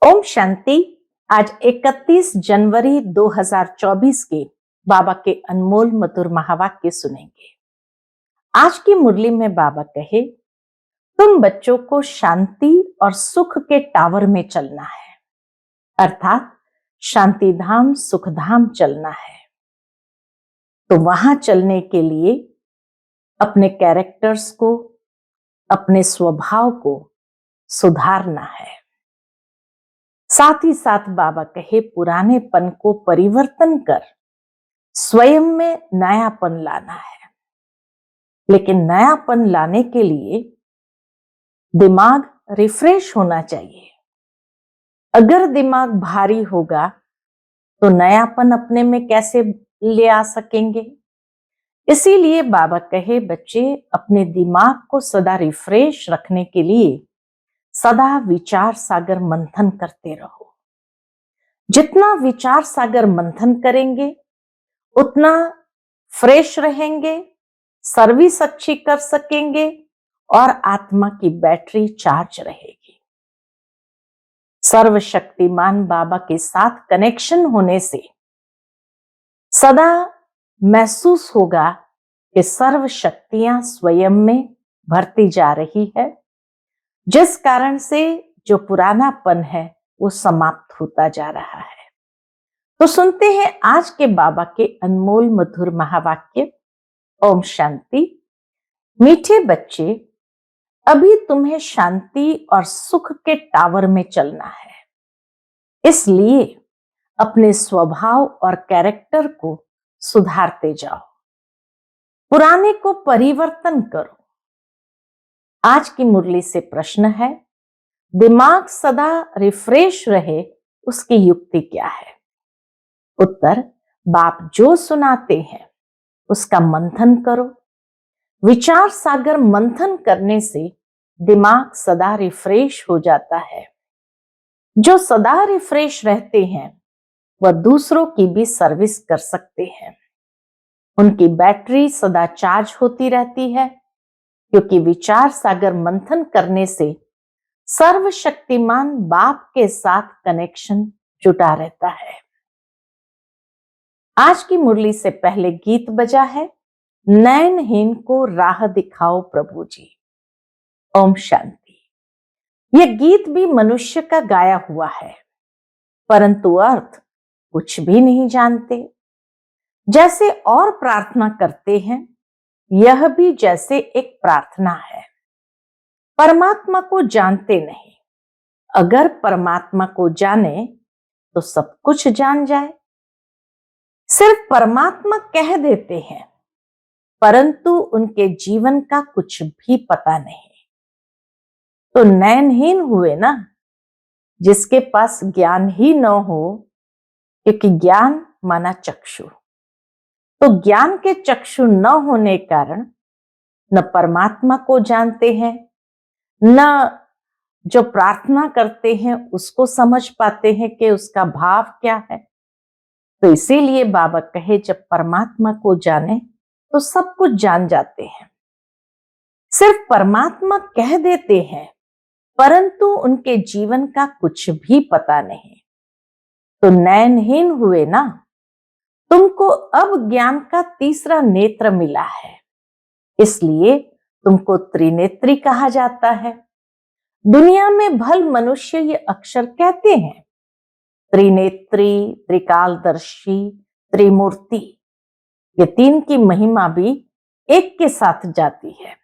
ओम शांति। आज 31 जनवरी 2024 के बाबा के अनमोल मधुर महावाक्य सुनेंगे। आज की मुरली में बाबा कहे, तुम बच्चों को शांति और सुख के टावर में चलना है, अर्थात शांति धाम सुख धाम चलना है। तो वहां चलने के लिए अपने कैरेक्टर्स को, अपने स्वभाव को सुधारना है। साथ ही साथ बाबा कहे, पुरानेपन को परिवर्तन कर स्वयं में नयापन लाना है। लेकिन नयापन लाने के लिए दिमाग रिफ्रेश होना चाहिए। अगर दिमाग भारी होगा तो नयापन अपने में कैसे ले आ सकेंगे। इसीलिए बाबा कहे, बच्चे अपने दिमाग को सदा रिफ्रेश रखने के लिए सदा विचार सागर मंथन करते रहो। जितना विचार सागर मंथन करेंगे उतना फ्रेश रहेंगे, सर्विस अच्छी कर सकेंगे और आत्मा की बैटरी चार्ज रहेगी। सर्वशक्तिमान बाबा के साथ कनेक्शन होने से सदा महसूस होगा कि सर्व शक्तियां स्वयं में भरती जा रही है, जिस कारण से जो पुरानापन है वो समाप्त होता जा रहा है। तो सुनते हैं आज के बाबा के अनमोल मधुर महावाक्य। ओम शांति। मीठे बच्चे, अभी तुम्हें शांति और सुख के टावर में चलना है, इसलिए अपने स्वभाव और कैरेक्टर को सुधारते जाओ, पुराने को परिवर्तन करो। आज की मुरली से प्रश्न है, दिमाग सदा रिफ्रेश रहे उसकी युक्ति क्या है। उत्तर, बाप जो सुनाते हैं उसका मंथन करो। विचार सागर मंथन करने से दिमाग सदा रिफ्रेश हो जाता है। जो सदा रिफ्रेश रहते हैं वह दूसरों की भी सर्विस कर सकते हैं। उनकी बैटरी सदा चार्ज होती रहती है, क्योंकि विचार सागर मंथन करने से सर्वशक्तिमान बाप के साथ कनेक्शन जुटा रहता है। आज की मुरली से पहले गीत बजा है, नयनहीन को राह दिखाओ प्रभु जी। ओम शांति। यह गीत भी मनुष्य का गाया हुआ है, परंतु अर्थ कुछ भी नहीं जानते। जैसे और प्रार्थना करते हैं, यह भी जैसे एक प्रार्थना है। परमात्मा को जानते नहीं। अगर परमात्मा को जाने तो सब कुछ जान जाए। सिर्फ परमात्मा कह देते हैं, परंतु उनके जीवन का कुछ भी पता नहीं। तो नयनहीन हुए ना, जिसके पास ज्ञान ही न हो, क्योंकि ज्ञान माना चक्षु। तो ज्ञान के चक्षु न होने कारण न परमात्मा को जानते हैं, न जो प्रार्थना करते हैं उसको समझ पाते हैं कि उसका भाव क्या है। तो इसीलिए बाबा कहे, जब परमात्मा को जाने तो सब कुछ जान जाते हैं। सिर्फ परमात्मा कह देते हैं, परंतु उनके जीवन का कुछ भी पता नहीं। तो नयनहीन हुए ना, तुमको अब ज्ञान का तीसरा नेत्र मिला है, इसलिए तुमको त्रिनेत्री कहा जाता है। दुनिया में भल मनुष्य ये अक्षर कहते हैं, त्रिनेत्री, त्रिकालदर्शी, त्रिमूर्ति। ये तीन की महिमा भी एक के साथ जाती है।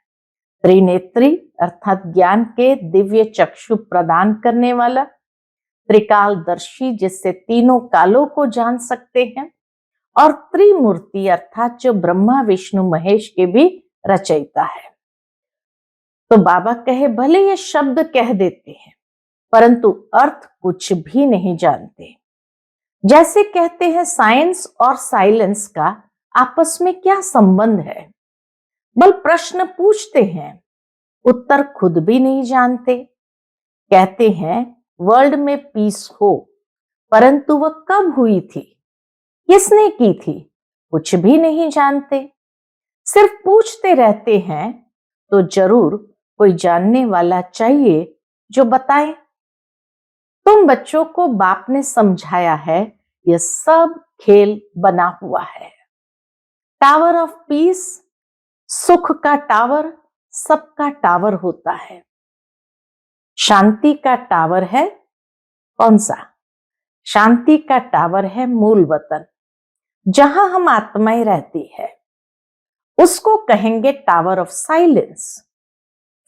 त्रिनेत्री अर्थात ज्ञान के दिव्य चक्षु प्रदान करने वाला, त्रिकालदर्शी जिससे तीनों कालों को जान सकते हैं, और त्रिमूर्ति अर्थात जो ब्रह्मा विष्णु महेश के भी रचयिता है। तो बाबा कहे, भले ये शब्द कह देते हैं परंतु अर्थ कुछ भी नहीं जानते। जैसे कहते हैं साइंस और साइलेंस का आपस में क्या संबंध है। बल प्रश्न पूछते हैं, उत्तर खुद भी नहीं जानते। कहते हैं वर्ल्ड में पीस हो, परंतु वह कब हुई थी, किसने की थी, कुछ भी नहीं जानते। सिर्फ पूछते रहते हैं, तो जरूर कोई जानने वाला चाहिए जो बताए। तुम बच्चों को बाप ने समझाया है यह सब खेल बना हुआ है। टावर ऑफ पीस, सुख का टावर सबका टावर होता है। शांति का टावर है कौन सा? शांति का टावर है मूल वतन, जहां हम आत्माएं रहती है, उसको कहेंगे टावर ऑफ साइलेंस।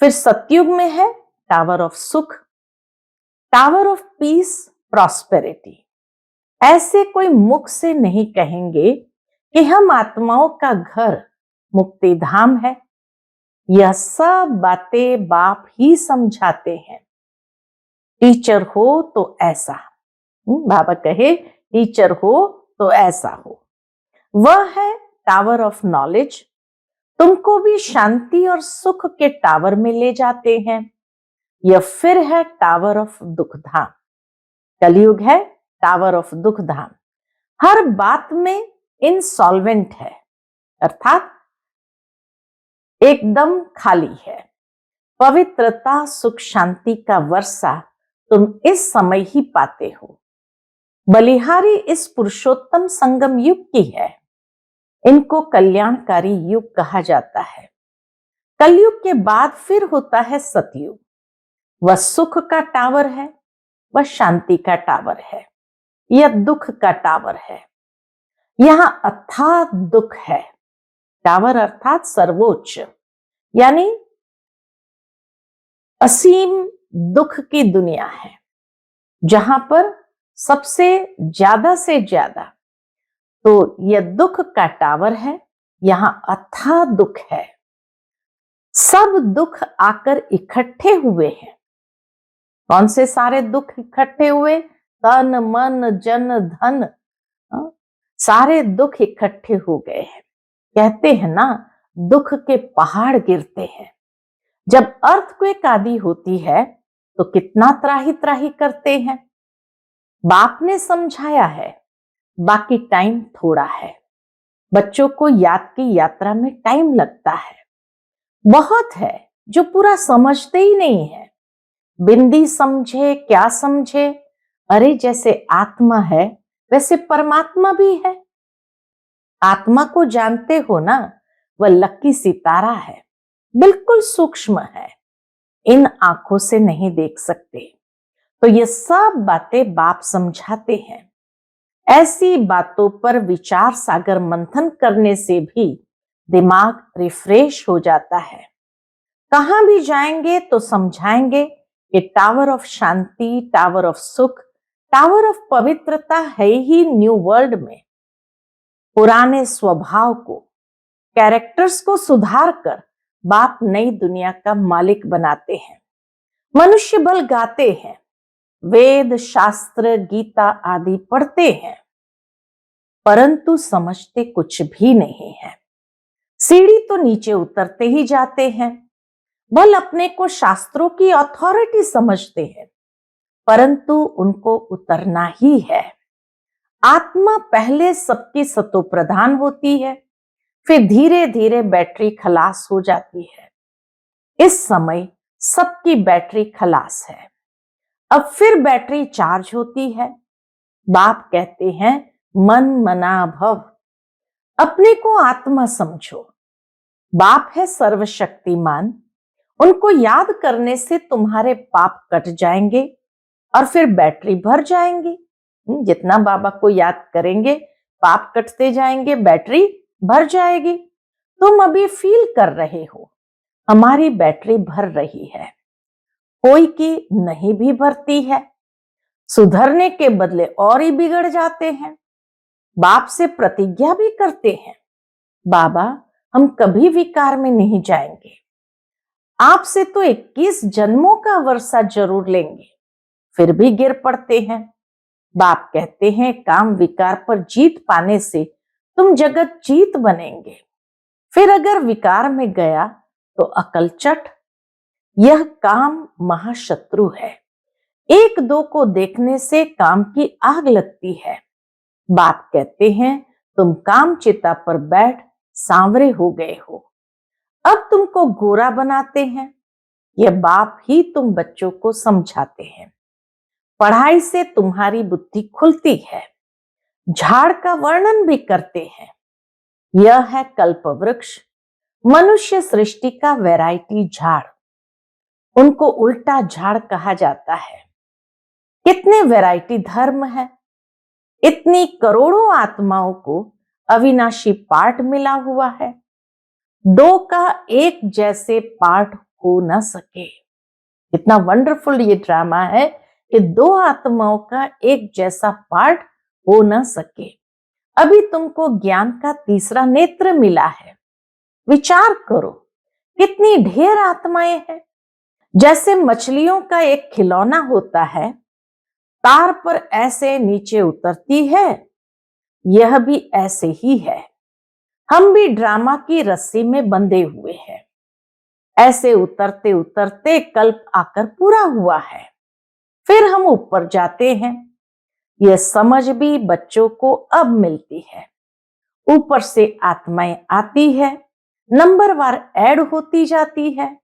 फिर सतयुग में है टावर ऑफ सुख, टावर ऑफ पीस, प्रॉस्पेरिटी। ऐसे कोई मुख से नहीं कहेंगे कि हम आत्माओं का घर मुक्ति धाम है। यह सब बातें बाप ही समझाते हैं। टीचर हो तो ऐसा, बाबा कहे टीचर हो तो ऐसा हो। वह है टावर ऑफ नॉलेज, तुमको भी शांति और सुख के टावर में ले जाते हैं। यह फिर है टावर ऑफ दुखधाम। कलयुग है टावर ऑफ दुखधाम। हर बात में इनसॉल्वेंट है, अर्थात एकदम खाली है। पवित्रता सुख शांति का वर्षा तुम इस समय ही पाते हो। बलिहारी इस पुरुषोत्तम संगम युग की है। इनको कल्याणकारी युग कहा जाता है। कलयुग के बाद फिर होता है सतयुग। वह सुख का टावर है, वह शांति का टावर है, यह दुख का टावर है। यहां अथाह दुख है। टावर अर्थात सर्वोच्च, यानी असीम दुख की दुनिया है, जहां पर सबसे ज्यादा से ज्यादा तो यह दुख का टावर है। यहां अथाह दुख है। सब दुख आकर इकट्ठे हुए हैं। कौन से सारे दुख इकट्ठे हुए? तन मन जन धन, सारे दुख इकट्ठे हो गए हैं। कहते हैं ना, दुख के पहाड़ गिरते हैं। जब अर्थक्वेक आदि होती है तो कितना त्राही त्राही करते हैं। बाप ने समझाया है, बाकी टाइम थोड़ा है। बच्चों को याद की यात्रा में टाइम लगता है, बहुत है जो पूरा समझते ही नहीं है। बिंदी समझे क्या समझे? अरे जैसे आत्मा है वैसे परमात्मा भी है। आत्मा को जानते हो ना, वह लकी सितारा है, बिल्कुल सूक्ष्म है, इन आंखों से नहीं देख सकते। तो ये सब बातें बाप समझाते हैं। ऐसी बातों पर विचार सागर मंथन करने से भी दिमाग रिफ्रेश हो जाता है। कहां भी जाएंगे तो समझाएंगे कि tower of Shanti, tower of सुख, टावर ऑफ पवित्रता है ही न्यू वर्ल्ड में। पुराने स्वभाव को, कैरेक्टर्स को सुधार कर बाप नई दुनिया का मालिक बनाते हैं। मनुष्य बल गाते हैं, वेद शास्त्र गीता आदि पढ़ते हैं, परंतु समझते कुछ भी नहीं है। सीढ़ी तो नीचे उतरते ही जाते हैं। बल अपने को शास्त्रों की अथॉरिटी समझते हैं, परंतु उनको उतरना ही है। आत्मा पहले सबकी सतो प्रधान होती है, फिर धीरे धीरे बैटरी खलास हो जाती है। इस समय सबकी बैटरी खलास है, अब फिर बैटरी चार्ज होती है। बाप कहते हैं मन मना भव, अपने को आत्मा समझो। बाप है सर्वशक्तिमान, उनको याद करने से तुम्हारे पाप कट जाएंगे और फिर बैटरी भर जाएंगी। जितना बाबा को याद करेंगे पाप कटते जाएंगे, बैटरी भर जाएगी। तुम अभी फील कर रहे हो हमारी बैटरी भर रही है, कोई की नहीं भी भरती है। सुधरने के बदले और ही बिगड़ जाते हैं। बाप से प्रतिज्ञा भी करते हैं, बाबा हम कभी विकार में नहीं जाएंगे, आपसे तो 21 जन्मों का वर्षा जरूर लेंगे, फिर भी गिर पड़ते हैं। बाप कहते हैं काम विकार पर जीत पाने से तुम जगत जीत बनेंगे। फिर अगर विकार में गया तो अकलचट, यह काम महाशत्रु है। एक दो को देखने से काम की आग लगती है। बाप कहते हैं तुम काम चिता पर बैठ सांवरे हो गए हो, अब तुमको गोरा बनाते हैं। यह बाप ही तुम बच्चों को समझाते हैं। पढ़ाई से तुम्हारी बुद्धि खुलती है। झाड़ का वर्णन भी करते हैं। यह है कल्प वृक्ष, मनुष्य सृष्टि का वैरायटी झाड़। उनको उल्टा झाड़ कहा जाता है। कितने वैरायटी धर्म है, इतनी करोड़ों आत्माओं को अविनाशी पार्ट मिला हुआ है। दो का एक जैसे पार्ट हो न सके। कितना वंडरफुल ये ड्रामा है कि दो आत्माओं का एक जैसा पार्ट हो न सके। अभी तुमको ज्ञान का तीसरा नेत्र मिला है। विचार करो, कितनी ढेर आत्माएं हैं। जैसे मछलियों का एक खिलौना होता है, तार पर ऐसे नीचे उतरती है, यह भी ऐसे ही है। हम भी ड्रामा की रस्सी में बंधे हुए हैं। ऐसे उतरते उतरते कल्प आकर पूरा हुआ है, फिर हम ऊपर जाते हैं। यह समझ भी बच्चों को अब मिलती है। ऊपर से आत्माएं आती है, नंबरवार ऐड होती जाती है।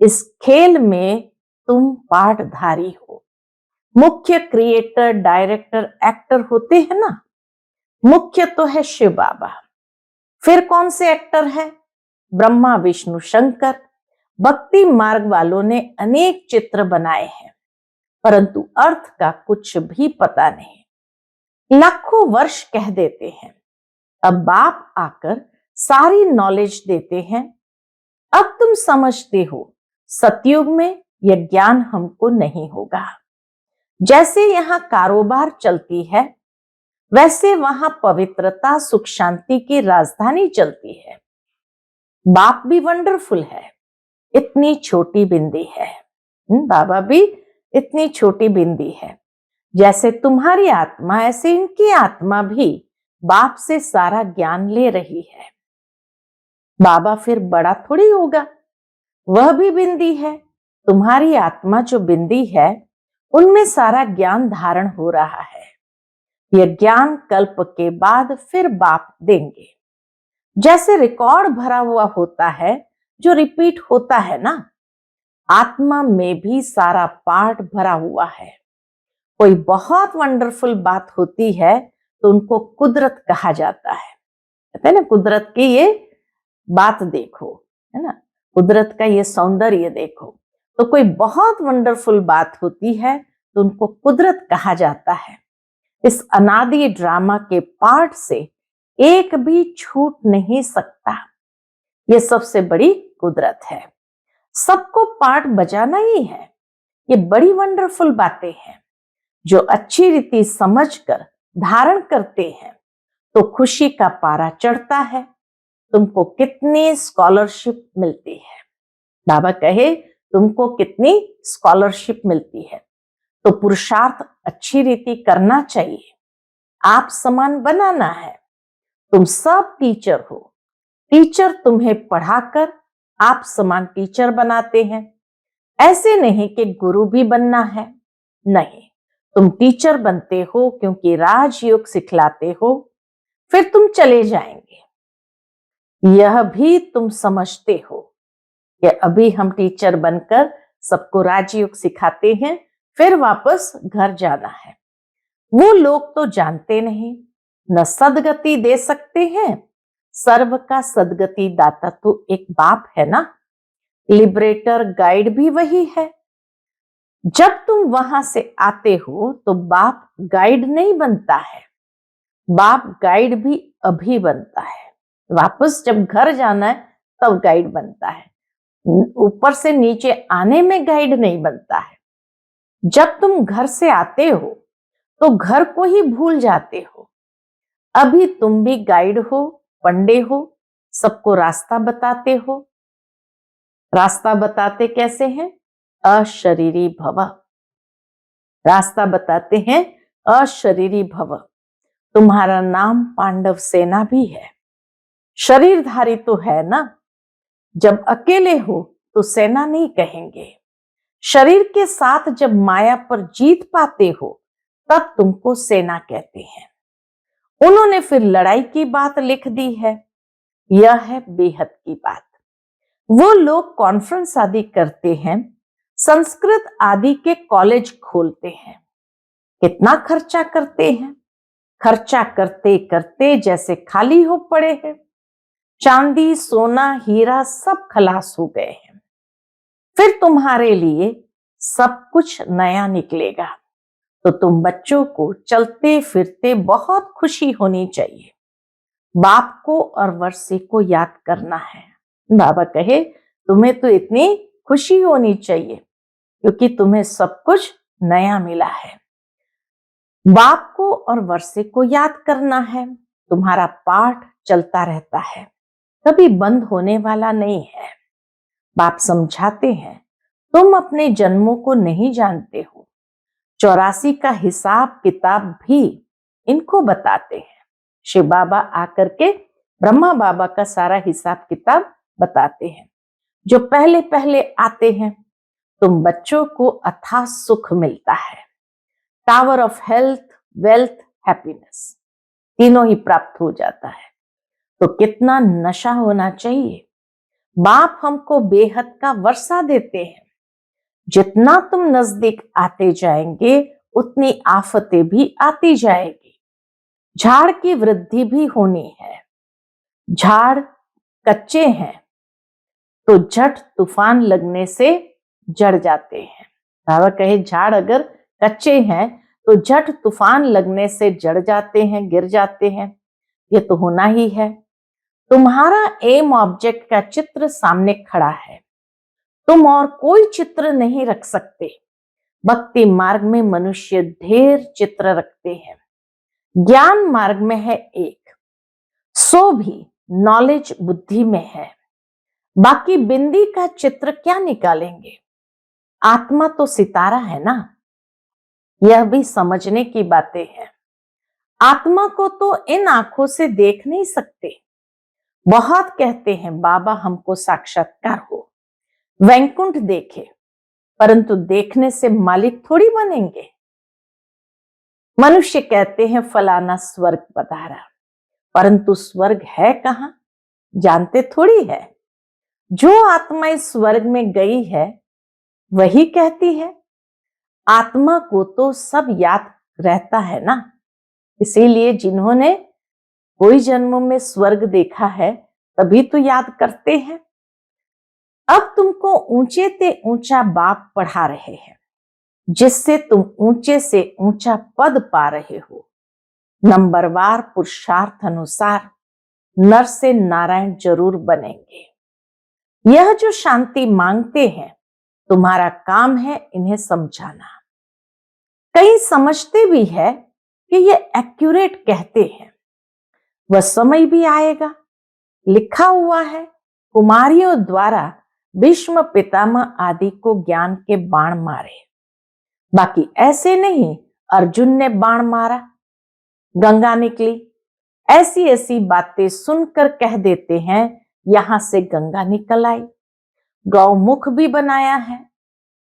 इस खेल में तुम पार्टधारी हो। मुख्य क्रिएटर, डायरेक्टर, एक्टर होते हैं ना। मुख्य तो है शिव बाबा, फिर कौन से एक्टर है? ब्रह्मा, विष्णु, शंकर। भक्ति मार्ग वालों ने अनेक चित्र बनाए हैं, परंतु अर्थ का कुछ भी पता नहीं। लाखों वर्ष कह देते हैं। अब बाप आकर सारी नॉलेज देते हैं। अब तुम समझते हो, सतयुग में यह ज्ञान हमको नहीं होगा। जैसे यहां कारोबार चलती है, वैसे वहां पवित्रता, सुख, शांति की राजधानी चलती है। बाप भी वंडरफुल है, इतनी छोटी बिंदी है। बाबा भी इतनी छोटी बिंदी है। जैसे तुम्हारी आत्मा, ऐसे इनकी आत्मा भी बाप से सारा ज्ञान ले रही है। बाबा फिर बड़ा थोड़ी होगा, वह भी बिंदी है। तुम्हारी आत्मा जो बिंदी है, उनमें सारा ज्ञान धारण हो रहा है। यह ज्ञान कल्प के बाद फिर बाप देंगे। जैसे रिकॉर्ड भरा हुआ होता है जो रिपीट होता है ना, आत्मा में भी सारा पार्ट भरा हुआ है। कोई बहुत वंडरफुल बात होती है तो उनको कुदरत कहा जाता है। कहते हैं ना, कुदरत की ये बात देखो, है ना, कुदरत का ये सौंदर्य देखो। तो कोई बहुत वंडरफुल बात होती है तो उनको कुदरत कहा जाता है। इस अनादि ड्रामा के पार्ट से एक भी छूट नहीं सकता। ये सबसे बड़ी कुदरत है। सबको पार्ट बजाना ही है। ये बड़ी वंडरफुल बातें हैं। जो अच्छी रीति समझकर धारण करते हैं तो खुशी का पारा चढ़ता है। तुमको कितनी स्कॉलरशिप मिलती है। बाबा कहे तुमको कितनी स्कॉलरशिप मिलती है। तो पुरुषार्थ अच्छी रीति करना चाहिए। आप समान बनाना है। तुम सब टीचर हो। टीचर तुम्हें पढ़ाकर आप समान टीचर बनाते हैं। ऐसे नहीं कि गुरु भी बनना है, नहीं। तुम टीचर बनते हो क्योंकि राजयोग सिखलाते हो, फिर तुम चले जाएंगे। यह भी तुम समझते हो कि अभी हम टीचर बनकर सबको राजयोग सिखाते हैं, फिर वापस घर जाना है। वो लोग तो जानते नहीं, न सदगति दे सकते हैं। सर्व का सदगति दाता तो एक बाप है ना। लिबरेटर, गाइड भी वही है। जब तुम वहां से आते हो तो बाप गाइड नहीं बनता है, बाप गाइड भी अभी बनता है। वापस जब घर जाना है तब गाइड बनता है। ऊपर से नीचे आने में गाइड नहीं बनता है। जब तुम घर से आते हो तो घर को ही भूल जाते हो। अभी तुम भी गाइड हो, पंडे हो, सबको रास्ता बताते हो। रास्ता बताते कैसे हैं? अशरीरी भव। रास्ता बताते हैं अशरीरी भव। तुम्हारा नाम पांडव सेना भी है। शरीरधारी तो है ना। जब अकेले हो तो सेना नहीं कहेंगे। शरीर के साथ जब माया पर जीत पाते हो तब तुमको सेना कहते हैं। उन्होंने फिर लड़ाई की बात लिख दी है। यह है बेहद की बात। वो लोग कॉन्फ्रेंस आदि करते हैं, संस्कृत आदि के कॉलेज खोलते हैं, कितना खर्चा करते हैं, खर्चा करते करते जैसे खाली हो पड़े हैं। चांदी सोना हीरा सब खलास हो गए हैं। फिर तुम्हारे लिए सब कुछ नया निकलेगा। तो तुम बच्चों को चलते फिरते बहुत खुशी होनी चाहिए। बाप को और वर्षे को याद करना है। बाबा कहे तुम्हें तो इतनी खुशी होनी चाहिए क्योंकि तुम्हें सब कुछ नया मिला है। बाप को और वर्षे को याद करना है। तुम्हारा पाठ चलता रहता है, कभी बंद होने वाला नहीं है। बाप समझाते हैं तुम अपने जन्मों को नहीं जानते हो। 84 का हिसाब किताब भी इनको बताते हैं। शिव बाबा आकर के ब्रह्मा बाबा का सारा हिसाब किताब बताते हैं। जो पहले पहले आते हैं तुम बच्चों को अथाह सुख मिलता है। Tower of health, wealth, happiness तीनों ही प्राप्त हो जाता है। तो कितना नशा होना चाहिए। बाप हमको बेहद का वर्षा देते हैं। जितना तुम नजदीक आते जाएंगे उतनी आफतें भी आती जाएगी। झाड़ की वृद्धि भी होनी है। झाड़ कच्चे हैं तो झट तूफान लगने से जड़ जाते हैं। बाबा कहे झाड़ अगर कच्चे हैं तो झट तूफान लगने से जड़ जाते हैं, गिर जाते हैं। ये तो होना ही है। तुम्हारा एम ऑब्जेक्ट का चित्र सामने खड़ा है। तुम और कोई चित्र नहीं रख सकते। भक्ति मार्ग में मनुष्य ढेर चित्र रखते हैं। ज्ञान मार्ग में है एक, सो भी नॉलेज बुद्धि में है। बाकी बिंदी का चित्र क्या निकालेंगे। आत्मा तो सितारा है ना। यह भी समझने की बातें हैं। आत्मा को तो इन आंखों से देख नहीं सकते। बहुत कहते हैं बाबा हमको साक्षात्कार हो, वैकुंठ देखे, परंतु देखने से मालिक थोड़ी बनेंगे। मनुष्य कहते हैं फलाना स्वर्ग पधारा, परंतु स्वर्ग है कहां जानते थोड़ी है। जो आत्मा इस स्वर्ग में गई है वही कहती है। आत्मा को तो सब याद रहता है ना। इसीलिए जिन्होंने कोई जन्मों में स्वर्ग देखा है तभी तो याद करते हैं। अब तुमको ऊंचे से ऊंचा बाप पढ़ा रहे हैं जिससे तुम ऊंचे से ऊंचा पद पा रहे हो। नंबरवार पुरुषार्थ अनुसार नर से नारायण जरूर बनेंगे। यह जो शांति मांगते हैं तुम्हारा काम है इन्हें समझाना। कई समझते भी है कि ये एक्यूरेट कहते हैं। वह समय भी आएगा, लिखा हुआ है कुमारियों द्वारा भीष्म पितामह आदि को ज्ञान के बाण मारे। बाकी ऐसे नहीं अर्जुन ने बाण मारा गंगा निकली। ऐसी ऐसी बातें सुनकर कह देते हैं यहां से गंगा निकल आई। गौमुख भी बनाया है।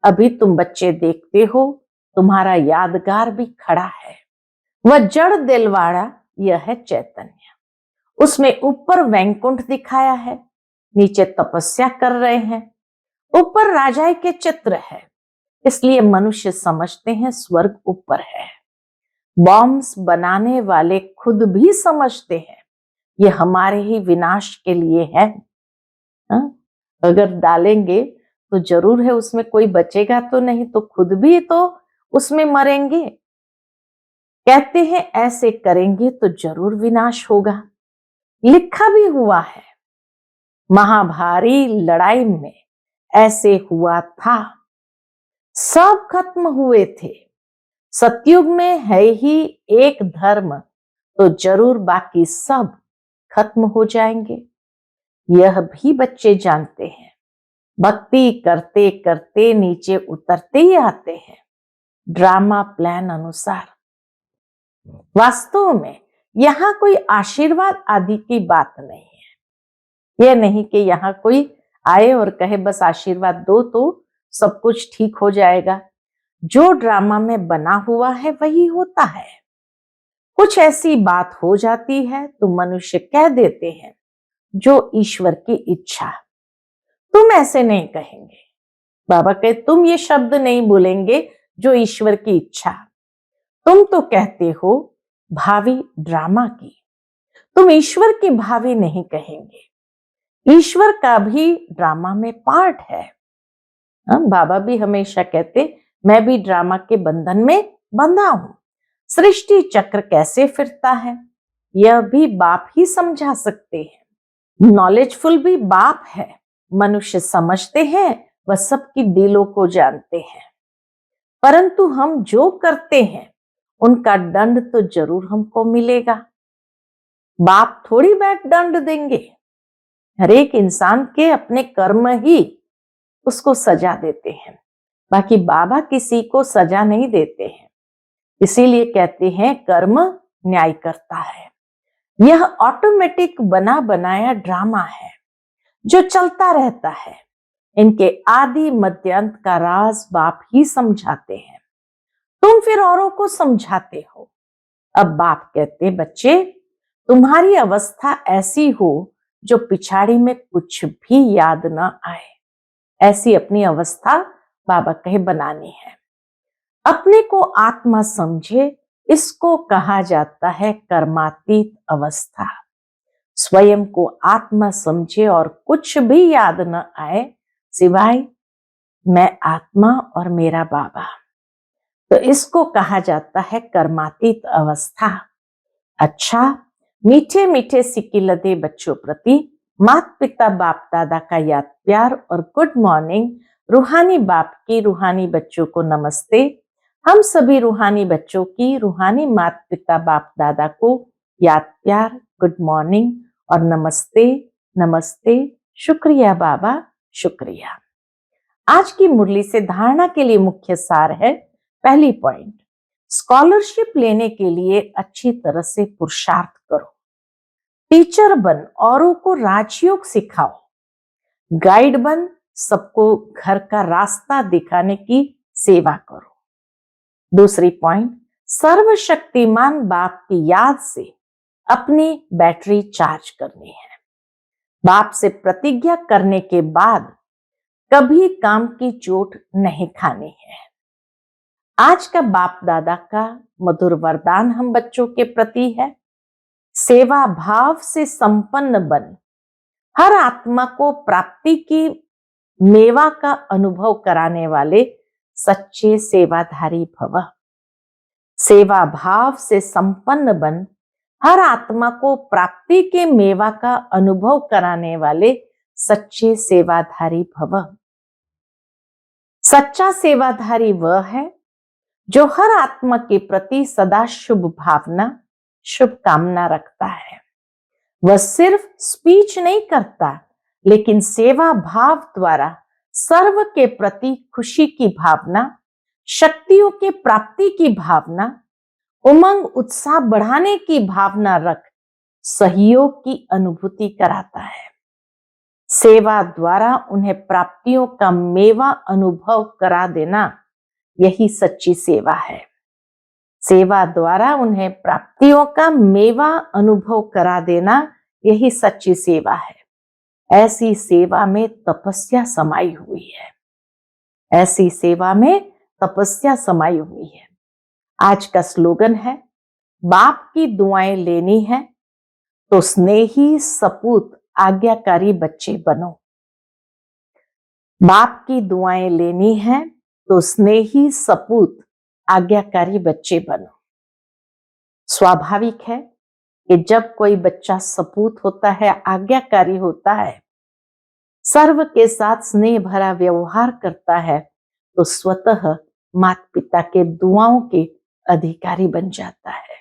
अभी तुम बच्चे देखते हो तुम्हारा यादगार भी खड़ा है। वह जड़ दिलवाड़ा यह है चैतन्य। उसमें ऊपर वैकुंठ दिखाया है, नीचे तपस्या कर रहे हैं। ऊपर राजाई के चित्र है, इसलिए मनुष्य समझते हैं स्वर्ग ऊपर है। बॉम्ब्स बनाने वाले खुद भी समझते हैं ये हमारे ही विनाश के लिए है। अगर डालेंगे तो जरूर है उसमें कोई बचेगा तो नहीं, तो खुद भी तो उसमें मरेंगे। कहते हैं ऐसे करेंगे तो जरूर विनाश होगा। लिखा भी हुआ है महाभारी लड़ाई में ऐसे हुआ था। सब खत्म हुए थे। सतयुग में है ही एक धर्म तो जरूर बाकी सब खत्म हो जाएंगे। यह भी बच्चे जानते हैं। भक्ति करते करते नीचे उतरते ही आते हैं ड्रामा प्लान अनुसार। वास्तव में यहां कोई आशीर्वाद आदि की बात नहीं है। यह नहीं कि यहां कोई आए और कहे बस आशीर्वाद दो तो सब कुछ ठीक हो जाएगा। जो ड्रामा में बना हुआ है वही होता है। कुछ ऐसी बात हो जाती है तो मनुष्य कह देते हैं जो ईश्वर की इच्छा। तुम ऐसे नहीं कहेंगे। बाबा कहे तुम ये शब्द नहीं बोलेंगे जो ईश्वर की इच्छा। तुम तो कहते हो भावी ड्रामा की, तुम ईश्वर की भावी नहीं कहेंगे। ईश्वर का भी ड्रामा में पार्ट है। बाबा भी हमेशा कहते, मैं भी ड्रामा के बंधन में बंधा हूं। सृष्टि चक्र कैसे फिरता है यह भी बाप ही समझा सकते हैं। नॉलेजफुल भी बाप है। मनुष्य समझते हैं, वह सबकी दिलों को जानते हैं, परंतु हम जो करते हैं उनका दंड तो जरूर हमको मिलेगा। बाप थोड़ी बैठ दंड देंगे। हर एक इंसान के अपने कर्म ही उसको सजा देते हैं, बाकी बाबा किसी को सजा नहीं देते हैं। इसीलिए कहते हैं कर्म न्याय करता है। यह ऑटोमेटिक बना बनाया ड्रामा है जो चलता रहता है। इनके आदि मध्यांत का राज बाप ही समझाते हैं, तुम फिर औरों को समझाते हो। अब बाप कहते, बच्चे तुम्हारी अवस्था ऐसी हो जो पिछाड़ी में कुछ भी याद ना आए, ऐसी अपनी अवस्था बाबा कहे बनानी है। अपने को आत्मा समझे, इसको कहा जाता है कर्मातीत अवस्था। स्वयं को आत्मा समझे और कुछ भी याद न आए सिवाय मैं आत्मा और मेरा बाबा, तो इसको कहा जाता है कर्मातीत अवस्था। अच्छा, मीठे मीठे सिक्की लदे बच्चों प्रति माता पिता बाप दादा का याद प्यार और गुड मॉर्निंग। रूहानी बाप की रूहानी बच्चों को नमस्ते। हम सभी रूहानी बच्चों की रूहानी माता पिता बाप दादा को याद प्यार, गुड मॉर्निंग और नमस्ते नमस्ते। शुक्रिया बाबा, शुक्रिया। आज की मुरली से धारणा के लिए मुख्य सार है, पहली पॉइंट, स्कॉलरशिप लेने के लिए अच्छी तरह से पुरुषार्थ करो। टीचर बन औरों को राजयोग सिखाओ। गाइड बन सबको घर का रास्ता दिखाने की सेवा करो। दूसरी पॉइंट, सर्वशक्तिमान बाप की याद से अपनी बैटरी चार्ज करनी है। बाप से प्रतिज्ञा करने के बाद कभी काम की चोट नहीं खानी है। आज का बाप दादा का मधुर वरदान हम बच्चों के प्रति है, सेवा भाव से संपन्न बन हर आत्मा को प्राप्ति की मेवा का अनुभव कराने वाले सच्चे सेवाधारी भव। सेवा भाव से संपन्न बन हर आत्मा को प्राप्ति के मेवा का अनुभव कराने वाले सच्चे सेवाधारी भव। सच्चा सेवाधारी वह है जो हर आत्मा के प्रति सदा शुभ भावना, शुभ कामना रखता है। वह सिर्फ स्पीच नहीं करता, लेकिन सेवा भाव द्वारा सर्व के प्रति खुशी की भावना, शक्तियों के प्राप्ति की भावना, उमंग उत्साह बढ़ाने की भावना रख सहयोग की अनुभूति कराता है। सेवा द्वारा उन्हें प्राप्तियों का मेवा अनुभव करा देना, यही सच्ची सेवा है। सेवा द्वारा उन्हें प्राप्तियों का मेवा अनुभव करा देना, यही सच्ची सेवा है। ऐसी सेवा में तपस्या समाई हुई है। ऐसी सेवा में तपस्या समाई हुई है। आज का स्लोगन है, बाप की दुआएं लेनी है तो स्नेही सपूत आज्ञाकारी बच्चे बनो। बाप की दुआएं लेनी है तो स्नेही सपूत आज्ञाकारी बच्चे बनो। स्वाभाविक है कि जब कोई बच्चा सपूत होता है, आज्ञाकारी होता है, सर्व के साथ स्नेह भरा व्यवहार करता है, तो स्वतः माता पिता के दुआओं के अधिकारी बन जाता है,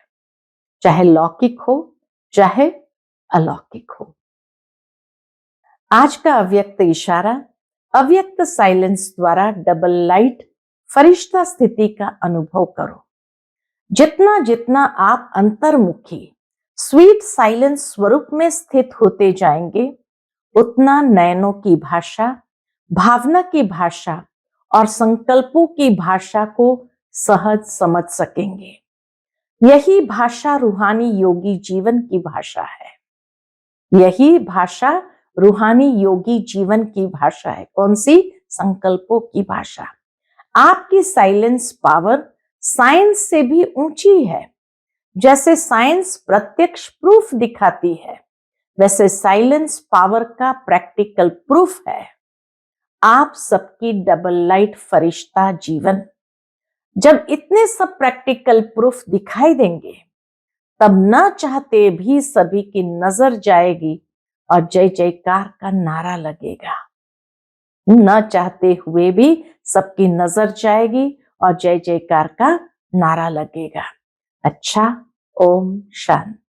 चाहे लौकिक हो चाहे अलौकिक हो। आज का अव्यक्त इशारा, अव्यक्त साइलेंस द्वारा डबल लाइट फरिश्ता स्थिति का अनुभव करो। जितना जितना आप अंतर्मुखी स्वीट साइलेंस स्वरूप में स्थित होते जाएंगे, उतना नयनों की भाषा, भावना की भाषा और संकल्पों की भाषा को सहज समझ सकेंगे। यही भाषा रूहानी योगी जीवन की भाषा है। यही भाषा रूहानी योगी जीवन की भाषा है। कौन सी? संकल्पों की भाषा। आपकी साइलेंस पावर साइंस से भी ऊंची है। जैसे साइंस प्रत्यक्ष प्रूफ दिखाती है, वैसे साइलेंस पावर का प्रैक्टिकल प्रूफ है। आप सबकी डबल लाइट फरिश्ता जीवन। जब इतने सब प्रैक्टिकल प्रूफ दिखाई देंगे, तब न चाहते भी सभी की नजर जाएगी और जय जयकार का नारा लगेगा। न चाहते हुए भी सबकी नजर जाएगी और जय जयकार का नारा लगेगा। अच्छा, ओम शांति।